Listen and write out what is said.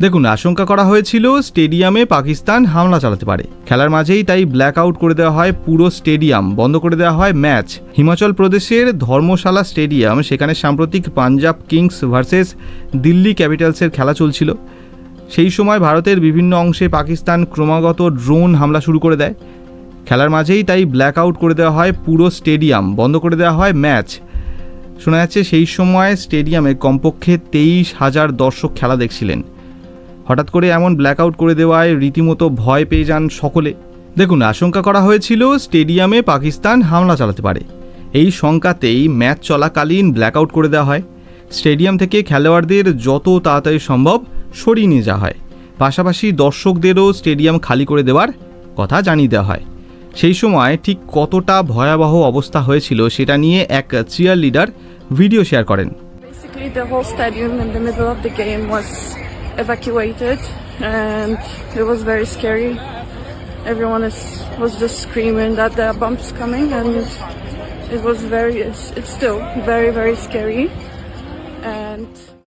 দেখুন, আশঙ্কা করা হয়েছিল স্টেডিয়ামে পাকিস্তান হামলা চালাতে পারে। খেলার মাঝেই তাই ব্ল্যাক আউট করে দেওয়া হয় পুরো স্টেডিয়াম, বন্ধ করে দেওয়া হয় ম্যাচ। হিমাচল প্রদেশের ধর্মশালা স্টেডিয়াম, সেখানে সাম্প্রতিক পাঞ্জাব কিংস ভার্সেস দিল্লি ক্যাপিটালসের খেলা চলছিল। সেই সময় ভারতের বিভিন্ন অংশে পাকিস্তান ক্রমাগত ড্রোন হামলা শুরু করে দেয়। খেলার মাঝেই তাই ব্ল্যাক আউট করে দেওয়া হয় পুরো স্টেডিয়াম, বন্ধ করে দেওয়া হয় ম্যাচ। শোনা যাচ্ছে সেই সময় স্টেডিয়ামে কমপক্ষে 23,000 দর্শক খেলা দেখছিলেন। হঠাৎ করে এমন ব্ল্যাক আউট করে দেওয়ায় রীতিমতো ভয় পেয়ে যান সকলে। দেখুন, আশঙ্কা করা হয়েছিল স্টেডিয়ামে পাকিস্তান হামলা চালাতে পারে। এই শঙ্কাতেই ম্যাচ চলাকালীন ব্ল্যাক আউট করে দেওয়া হয়। স্টেডিয়াম থেকে খেলোয়াড়দের যত তাড়াতাড়ি সম্ভব সরিয়ে নিয়ে যাওয়া হয়। পাশাপাশি দর্শকদেরও স্টেডিয়াম খালি করে দেওয়ার কথা জানিয়ে দেওয়া হয়। সেই সময় ঠিক কতটা ভয়াবহ অবস্থা হয়েছিল সেটা নিয়ে এক চিয়ার লিডার ভিডিও শেয়ার করেন। Basically, the whole stadium in the middle of the game was evacuated, and it was very scary. Everyone was just screaming that there are bombs coming, and it's still very, very scary. And